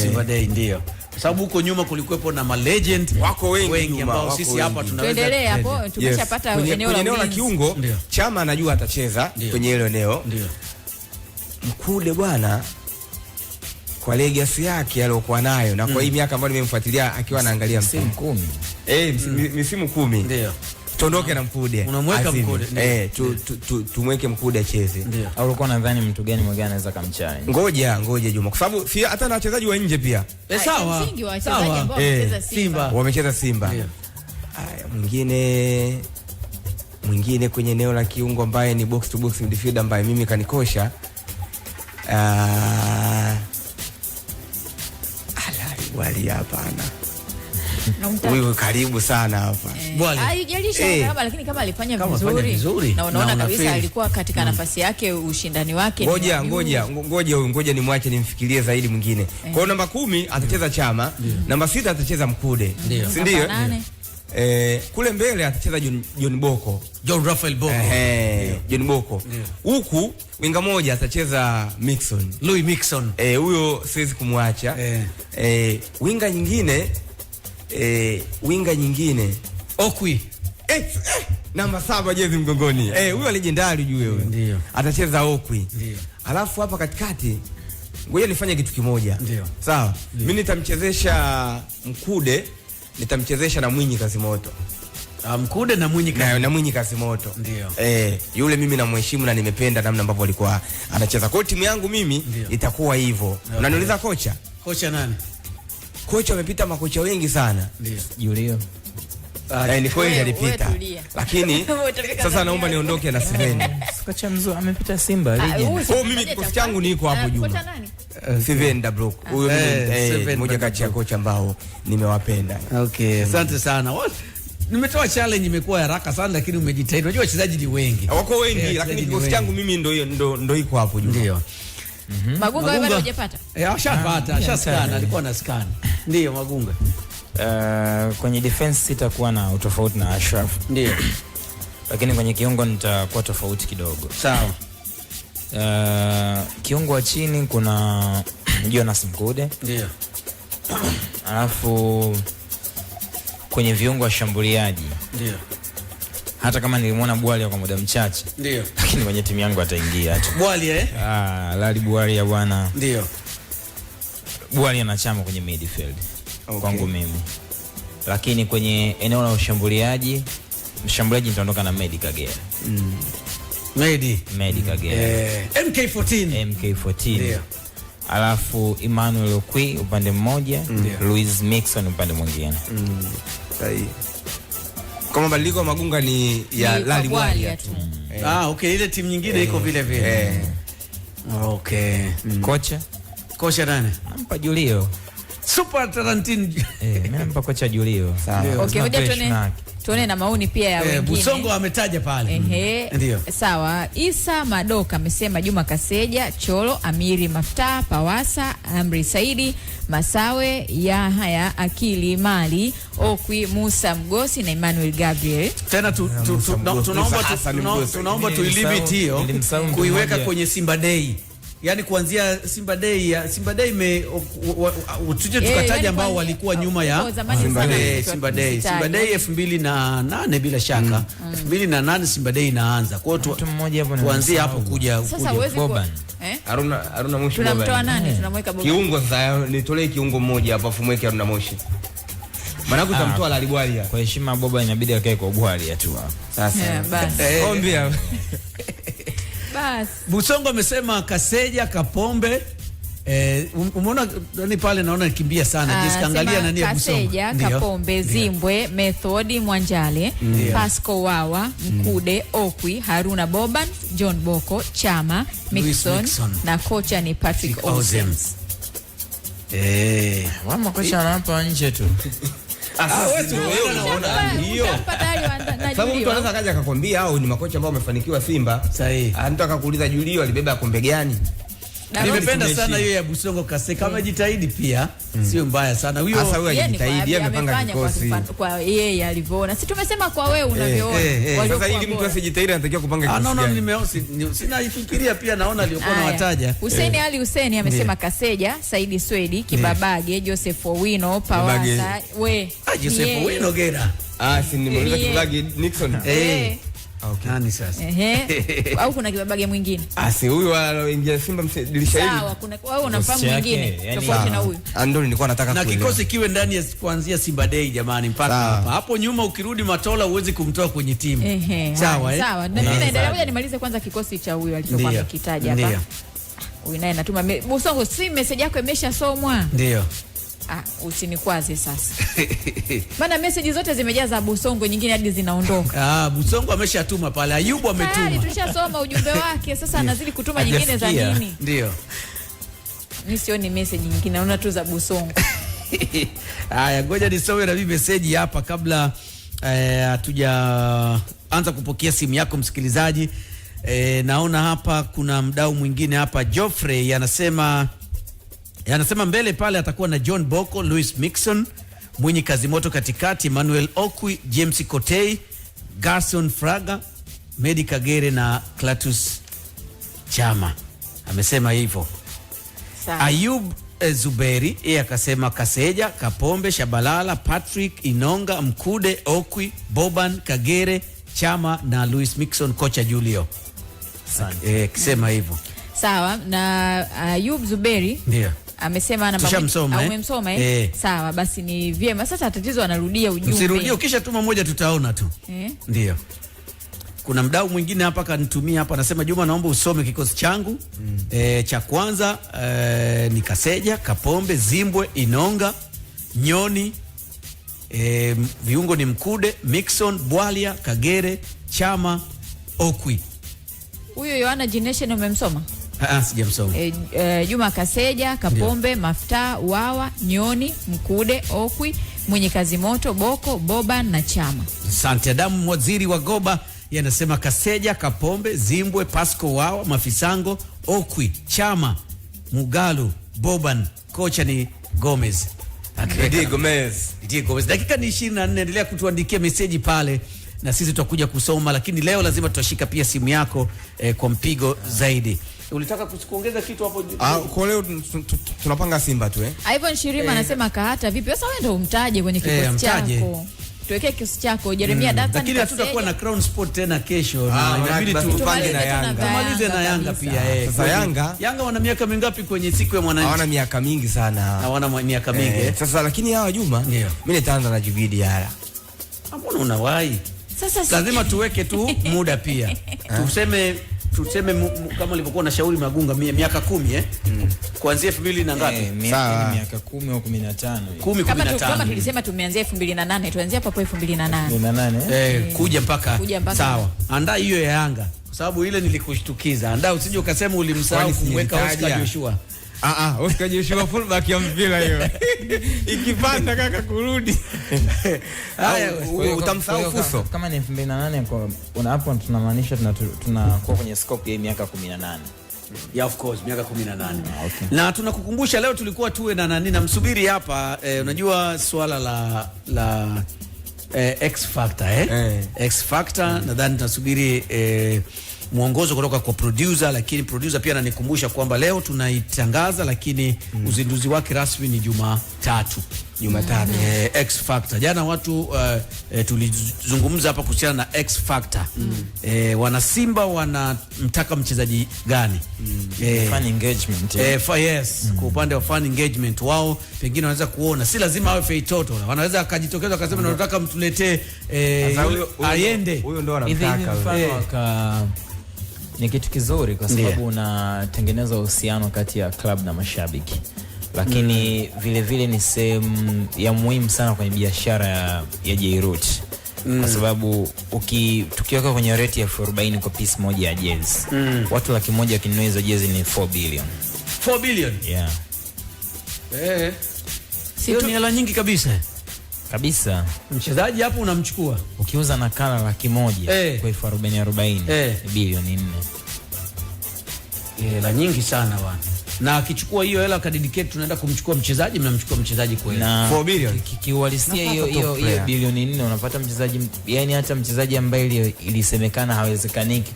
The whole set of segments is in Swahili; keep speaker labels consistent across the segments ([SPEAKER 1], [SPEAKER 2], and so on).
[SPEAKER 1] Simba Day ndio. Kwa sababu huko nyuma kulikuwepo na legend
[SPEAKER 2] wako wengi
[SPEAKER 1] ambao sisi hapa tunaweza
[SPEAKER 3] tuendelee hapo tumeshapata eneo
[SPEAKER 2] la kiungo. Ndiyo. Chama anajua atacheza kwenye hilo eneo. Ndio. Mkude bwana kwa legacy yake aliyokuwa nayo na kwa hii miaka ambayo nimemfuatilia akiwa anaangalia msimu 10. Misimu 10. Ndio. Tuondoke na Mkude.
[SPEAKER 1] Unamweka Mkude.
[SPEAKER 2] Tumweke Mkude acheze.
[SPEAKER 4] Au ulikuwa nadhani mtu gani mwingine anaweza kumchallenge?
[SPEAKER 2] Ngoja Juma. Kwa sababu hata na wachezaji wa nje pia.
[SPEAKER 3] Sawa. Msingi wa wachezaji ambao wamecheza Simba.
[SPEAKER 2] Wamecheza Simba. Haya, mwingine kwenye eneo la kiungo ambaye ni box to box midfielder ambaye mimi kanikosha. Wali hapana. Wewe karibu sana hapa.
[SPEAKER 3] Haijalisha lakini kama alifanya vizuri na unaona kabisa alikuwa katika nafasi yake, ushindani wake.
[SPEAKER 2] Ngoja nimwache nimfikirie zaidi mwingine. Kwa hiyo namba 10 atacheza Chama, namba 6 atacheza Mkude. Si ndio? Kule mbele atacheza John Boko.
[SPEAKER 1] John Raphael Boko.
[SPEAKER 2] John Boko. Huku winga moja atacheza Mixon.
[SPEAKER 1] Louis Mixon.
[SPEAKER 2] Huyo siwezi kumwacha. Winga nyingine Okwi. Namba 7 jezi mgongoni. Huyo legendary juu huyo. Ndio. Atacheza Okwi. Ndio. Alafu hapa katikati ngoja nifanye kitu kimoja. Ndio. Sawa. Mimi nitamchezesha Mkude, nitamchezesha na Mwinyi Kasimoto.
[SPEAKER 1] Mkude na
[SPEAKER 2] Mwinyi Kasimoto.
[SPEAKER 1] Ndio.
[SPEAKER 2] Yule mimi namheshimu na nimependa namna ambavyo alikuwa anacheza. Kwa timu yangu mimi itakuwa hivyo. Unaniuliza kocha?
[SPEAKER 1] Kocha nani?
[SPEAKER 2] Kocha amepita makocha wengi sana.
[SPEAKER 1] Ndio.
[SPEAKER 4] Julio.
[SPEAKER 2] Ni kweli alipita. Lakini sasa naomba niondoke na Steven.
[SPEAKER 4] Kocha mzuri amepita Simba legend.
[SPEAKER 2] Mimi kikosi changu niko hapo juu.
[SPEAKER 3] Kocha nani?
[SPEAKER 2] Steven Dabrook. Huyo mmoja kati ya kocha ambao nimewapenda.
[SPEAKER 1] Okay, asante sana. Nimetoa challenge imekuwa haraka sana lakini umejitahidi. Unajua wachezaji ni wengi.
[SPEAKER 2] Wako wengi lakini kikosi changu mimi ndio iko hapo juu.
[SPEAKER 1] Ndio.
[SPEAKER 3] Magunga wewe bado hujapata?
[SPEAKER 1] Ashapata, ashascan, alikuwa na scan. Ndio Magunga.
[SPEAKER 4] Kwenye defense sitakuwa na utofauti na Ashraf.
[SPEAKER 1] Ndio.
[SPEAKER 4] Lakini kwenye kiungo nitakuwa tofauti kidogo.
[SPEAKER 1] Sawa.
[SPEAKER 4] Kiungo wa chini kuna Jonas Mkude.
[SPEAKER 1] Ndio.
[SPEAKER 4] Alafu kwenye viungo wa shambuliaji.
[SPEAKER 1] Ndio.
[SPEAKER 4] Hata kama nilimwona Bwali kwa muda mchache.
[SPEAKER 1] Ndio.
[SPEAKER 4] Lakini kwenye timu yangu ataingia tu.
[SPEAKER 1] Bwali
[SPEAKER 4] Lali Bwali ya bwana.
[SPEAKER 1] Ndio.
[SPEAKER 4] Bwali ana Chama kwenye midfield. Kwangu mimi. Lakini kwenye eneo la ushambuliaji, mshambuliaji nitaondoka na Medi Kagere. Medi Kagere. MK14.
[SPEAKER 1] Ndio.
[SPEAKER 4] Alafu Emmanuel Okwi upande mmoja, Louis Mixon upande mwingine.
[SPEAKER 2] Sahihi. Kwa mabadiliko Magunga ni ya Lali Bwali tu.
[SPEAKER 1] Okay, ile timu nyingine iko vile vile. Okay. Kocha nani?
[SPEAKER 4] Nampa Julio.
[SPEAKER 1] Super Tarantino.
[SPEAKER 4] Mimi nampa kocha Julio.
[SPEAKER 3] Sawa. Okay, ngoja tuone na maoni pia ya wengine.
[SPEAKER 1] Busongo ametaja pale.
[SPEAKER 3] Ndio. Sawa. Isa Madoka amesema Juma Kaseja, Cholo, Amiri Mafta, Pawasa, Amri Saidi, Masawe, Yahaya, Akili Mali, Okwi, Musa Mgosi na Emmanuel Gabriel.
[SPEAKER 1] Tena tunaomba tuilimit hiyo kuiweka kwenye Simba Day. Yaani kuanzia Simba Day tuje tukataja ambao walikuwa nyuma ya Simba Day 2008 bila shaka. 2008 Simba Day inaanza. Kwa hiyo tuanzie hapo kuja
[SPEAKER 3] Boban.
[SPEAKER 2] Haruna Moshi.
[SPEAKER 3] Tunamtoa nani? Tunamweka Boban.
[SPEAKER 2] Kiungo sasa nitolee kiungo mmoja hapa afu mweke Haruna Moshi. Maana kutamtoa Lali Bwali.
[SPEAKER 4] Kwa heshima Boban inabidi akae kwa Bwali tu hapo.
[SPEAKER 2] Sasa. Ombia.
[SPEAKER 1] Busongo amesema Kaseja, Kapombe. Umeona nani pale naona nikimbia sana. Angalia nani ya Busongo.
[SPEAKER 3] Kaseja, Kapombe, Zimbwe, Methodi Mwanjale, Pasco Wawa, Mkude, Okwi, Haruna Boban, John Boko, Chama, Mixon na kocha ni Patrick Ozems.
[SPEAKER 4] Wama kocha anapa nje tu.
[SPEAKER 2] Wewe unaona hiyo. Sababu mtu anaweza kaja akakwambia au ni makocha ambao wamefanikiwa Simba.
[SPEAKER 1] Sahihi.
[SPEAKER 2] Anataka kuuliza Julio alibeba kombe gani?
[SPEAKER 1] Nimependa sana hiyo ya Busongo Kaseka. Kama jitahidi pia sio mbaya sana. Huyo
[SPEAKER 2] hasa huyo ajitahidi, amepanga kikosi
[SPEAKER 3] kwa yeye alivyoona. Si tumesema kwa wewe unavyoona.
[SPEAKER 2] Sasa ili mtu asijitahidi anatakiwa kupanga kikosi.
[SPEAKER 1] No, sina ifikiria pia naona alikuwa na wataja.
[SPEAKER 3] Hussein Ali Hussein amesema Kaseja, Saidi Swedi, Kibabage, Joseph Owino, Pawasa,
[SPEAKER 1] Joseph Owino gera.
[SPEAKER 2] Si nimeuliza Kibabage Nixon.
[SPEAKER 1] Okay. Nani sasa?
[SPEAKER 3] Au kuna Kibabage mwingine?
[SPEAKER 2] Si huyu aloingia Simba dirisha hili.
[SPEAKER 3] Sawa, kuna wewe unamfahamu mwingine tofauti na huyu.
[SPEAKER 2] Ndio nilikuwa nataka
[SPEAKER 1] kuelewa. Na kikosi kiwe ndani ya kuanzia Simba Day jamani mpaka hapa. Hapo nyuma ukirudi Matola uwezi kumtoa kwenye timu. Sawa
[SPEAKER 3] Sawa. Na mimi naendelea ngoja nimalize kwanza kikosi cha huyu alichokuwa amekitaja hapa. Huyu naye natuma Busongo, si message yako imeshasomwa?
[SPEAKER 1] Ndio.
[SPEAKER 3] Usinikwaze sasa. Maana message zote zimejaa za Busongo, nyingine hadi zinaondoka.
[SPEAKER 1] Busongo ameshatuma pale. Ayubu ametuma.
[SPEAKER 3] Tayari tushasoma ujumbe wake, sasa anazidi kutuma nyingine za nini?
[SPEAKER 1] Ndio.
[SPEAKER 3] Mimi sioni message nyingine, naona tu za Busongo.
[SPEAKER 1] Haya, ngoja nisome na mimi message hapa kabla hatujaanza kupokea simu yako msikilizaji. Naona hapa kuna mdau mwingine hapa, Geoffrey anasema mbele pale atakuwa na John Boko, Louis Mixon, Mwinyi Kazimoto katikati, Emmanuel Okwi, James Kotei, Garson Fraga, Medi Kagere na Clatous Chama. Amesema hivyo. Ayub Zuberi yeye akasema Kaseja, Kapombe, Shabalala, Patrick, Inonga, Mkude, Okwi, Boban, Kagere, Chama na Louis Mixon, kocha Julio. Kisema hivyo.
[SPEAKER 3] Sawa, na Ayub Zuberi
[SPEAKER 1] ndio
[SPEAKER 3] amesema umemsoma sawa, basi ni vyema. Sasa tatizo anarudia ujumbe.
[SPEAKER 1] Usirudie, ukisha tuma moja tutaona tu. Ndio. Kuna mdau mwingine hapa kanitumia hapa anasema Juma, naomba usome kikosi changu. Cha kwanza ni Kaseja, Kapombe, Zimbwe, Inonga, Nyoni, viungo ni Mkude, Mixon, Bwalia, Kagere, Chama, Okwi.
[SPEAKER 3] Huyo Yohana Generation umemsoma?
[SPEAKER 1] Sijamsoma.
[SPEAKER 3] Juma Kaseja, Kapombe, Mafta, Wawa, Nyoni, Mkude, Okwi, Mwenye Kazimoto, Boko, Boban na Chama.
[SPEAKER 1] Asante. Adamu Waziri wa Goba yanasema Kaseja, Kapombe, Zimbwe, Pasco, Wawa, Mafisango, Okwi, Chama, Mugalu, Boban, kocha ni Gomez. Gomez. Dakika ni 24, endelea kutuandikia meseji pale na sisi tutakuja kusoma, lakini leo lazima tutashika pia simu yako kwa mpigo zaidi. Ulitaka kuongeza kitu hapo?
[SPEAKER 2] Kwa leo tunapanga Simba tu
[SPEAKER 3] Ivan Shirima anasema Kahata vipi? Sasa wewe ndio umtaje kwenye kikosi chako. Tuwekee kikosi chako Jeremia Data.
[SPEAKER 1] Lakini hatutakuwa na Crown Sport tena kesho na inabidi
[SPEAKER 2] tupange na Yanga.
[SPEAKER 1] Tumalize na Yanga pia
[SPEAKER 2] Sasa
[SPEAKER 1] Yanga wana miaka mingapi kwenye siku ya mwananchi?
[SPEAKER 2] Hawana miaka mingi sana.
[SPEAKER 1] Hawana miaka mingi.
[SPEAKER 2] Sasa lakini hawa Juma, mimi nitaanza na Jibidi Yara.
[SPEAKER 1] Mbona unawahi? Sasa lazima tuweke tu muda pia. Tuseme kama ulivyokuwa na shauri Magunga miaka 10 kuanzia 2000 na ngapi?
[SPEAKER 4] Sawa, miaka 10 au 15.
[SPEAKER 3] 10 kama tulisema tumeanzia 2008, tuanzie hapo 2008.
[SPEAKER 1] Kuja mpaka. Sawa. Andaa hiyo ya Yanga kwa sababu ile nilikushtukiza. Andaa usije ukasema ulimsahau kumweka Oscar Joshua.
[SPEAKER 2] Oscar Joshua fullback ya mpira hiyo. Ikipanda kaka kurudi.
[SPEAKER 1] Haya,
[SPEAKER 2] utamsahau Fuso.
[SPEAKER 4] Kama ni 2008 kwa hapo tunamaanisha tunakuwa kwenye scope ya miaka 18.
[SPEAKER 1] Yeah, of course, miaka 18. Okay. Na tunakukumbusha leo tulikuwa tuwe na nani na msubiri hapa unajua swala la X Factor X Factor nadhani tunasubiri mwongozo kutoka kwa producer, lakini producer pia ananikumbusha kwamba leo tunaitangaza, lakini uzinduzi wake rasmi ni Jumatatu. X Factor. Jana watu tulizungumza hapa kuhusiana na X Factor. Wana Simba wanamtaka mchezaji gani?
[SPEAKER 4] Fan engagement.
[SPEAKER 1] Yes. Kwa upande wa fan engagement wao pengine wanaweza kuona si lazima awe Feitoto. Wanaweza akajitokeza akasema tunataka mtuletee Ayende.
[SPEAKER 2] Huyo ndo anamtaka.
[SPEAKER 4] Ni kitu kizuri kwa sababu unatengeneza uhusiano kati ya club na mashabiki. Lakini vile vile ni sehemu ya muhimu sana kwenye biashara ya J-Root. Kwa sababu tukiweka kwenye rate ya 40 kwa piece moja ya jezi, watu 100,000 wakinunua hizo jezi ni 4 billion.
[SPEAKER 1] 4 billion?
[SPEAKER 4] Yeah.
[SPEAKER 1] Sio ni hela nyingi kabisa. Mchezaji hapo unamchukua.
[SPEAKER 4] Ukiuza nakala 100,000 kwa 40 bilioni 4.
[SPEAKER 1] Hela nyingi sana bwana. Na akichukua hiyo hela akadedicate, tunaenda kumchukua mchezaji, mnamchukua mchezaji kweli.
[SPEAKER 2] 4 bilioni.
[SPEAKER 4] Kiuhalisia hiyo bilioni 4 unapata mchezaji, yani hata mchezaji ambaye ilisemekana hawezekaniki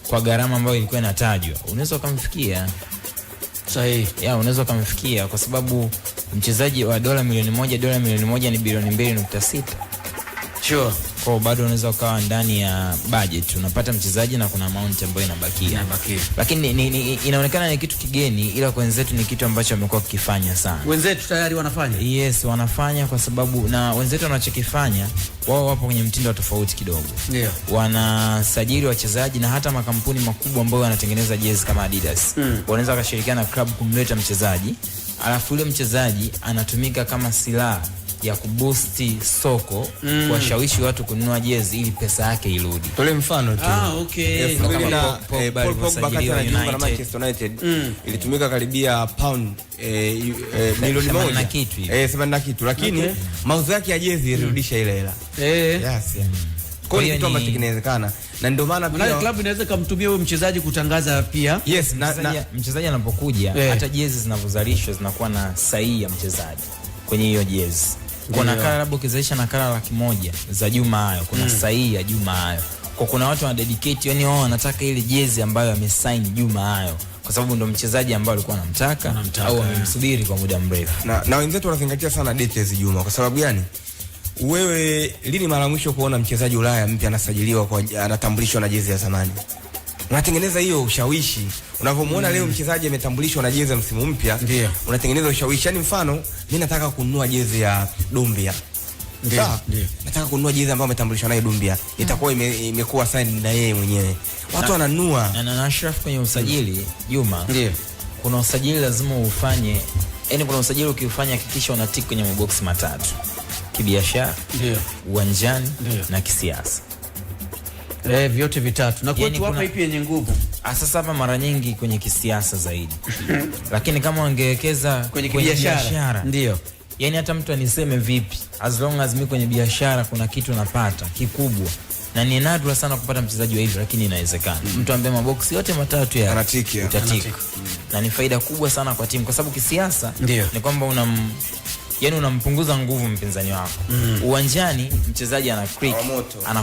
[SPEAKER 4] kwa gharama ambayo ilikuwa inatajwa, unaweza kumfikia.
[SPEAKER 1] Sahihi.
[SPEAKER 4] Unaweza kumfikia kwa sababu mchezaji wa dola milioni 1 ni bilioni 2.6.
[SPEAKER 1] Sure.
[SPEAKER 4] Kwa bado unaweza ukawa ndani ya budget, unapata mchezaji na kuna amount ambayo inabakia. Lakini inaonekana ni kitu kigeni, ila kwa wenzetu ni kitu ambacho wamekuwa kikifanya sana.
[SPEAKER 1] Wenzetu tayari wanafanya?
[SPEAKER 4] Yes, wanafanya kwa sababu na wenzetu wanachokifanya, wao wapo kwenye mtindo tofauti kidogo.
[SPEAKER 1] Ndio.
[SPEAKER 4] Wanasajili wachezaji na hata makampuni makubwa ambayo yanatengeneza jezi kama Adidas. Wanaweza wakashirikiana na club kumleta mchezaji, alafu yule mchezaji anatumika kama silaha ya kuboosti soko, kuwashawishi watu kununua jezi ili pesa yake irudi.
[SPEAKER 2] Tole mfano tu.
[SPEAKER 1] Okay.
[SPEAKER 2] Paul Pogba katika na Manchester United ilitumika karibia pound milioni 1
[SPEAKER 4] na kitu hivi.
[SPEAKER 2] 70 na kitu, lakini mauzo yake ya jezi irudisha ile hela. Yes. Kwa hiyo kitu ambacho kinawezekana, na ndio maana pia
[SPEAKER 1] klabu inaweza kumtumia huyo mchezaji kutangaza pia.
[SPEAKER 2] Yes,
[SPEAKER 4] mchezaji anapokuja, hata jezi zinavyozalishwa zinakuwa na sahihi ya mchezaji kwenye hiyo jezi. Kuna nakala labda ukizalisha nakala 100,000 za Juma hayo, kuna sahihi ya Juma hayo. Kwa kuna watu wana dedicate, yani wao wanataka ile jezi ambayo amesign Juma hayo, kwa sababu ndo mchezaji ambaye alikuwa anamtaka au amemsubiri kwa muda mrefu.
[SPEAKER 2] Na wenzetu wanazingatia sana details Juma. Kwa sababu gani? Wewe lini mara mwisho kuona mchezaji Ulaya mpya anasajiliwa anatambulishwa na jezi ya zamani? Unatengeneza hiyo ushawishi. Unavyomuona leo mchezaji ametambulishwa na jezi ya msimu mpya, unatengeneza ushawishi. Yani mfano, mimi nataka kununua jezi ya Dumbia. Ndio. Nataka kununua jezi ambayo ametambulishwa nayo Dumbia. Itakuwa imekuwa sign na yeye mwenyewe. Watu wananunua.
[SPEAKER 4] Na Ashraf kwenye usajili, Juma. Ndio. Kuna usajili lazima ufanye. Yaani kuna usajili ukiufanya hakikisha unatiki kwenye maboksi matatu. Kibiashara, uwanjani na kisiasa.
[SPEAKER 1] Vyote vitatu. Na kwetu hapa ipi yenye nguvu?
[SPEAKER 4] Sasa hapa mara nyingi kwenye kisiasa zaidi. Lakini kama wangewekeza
[SPEAKER 1] kwenye biashara, ndio.
[SPEAKER 4] Yani hata mtu aniseme vipi, as long as mimi kwenye biashara kuna kitu napata kikubwa. Na ni nadra sana kupata mchezaji wa hivyo, lakini inawezekana. Mtu ambaye maboksi yote matatu ya
[SPEAKER 2] anatiki.
[SPEAKER 4] Na ni faida kubwa sana kwa timu, kwa sababu kisiasa ni kwamba unampunguza nguvu mpinzani wako. Uwanjani mchezaji ana click,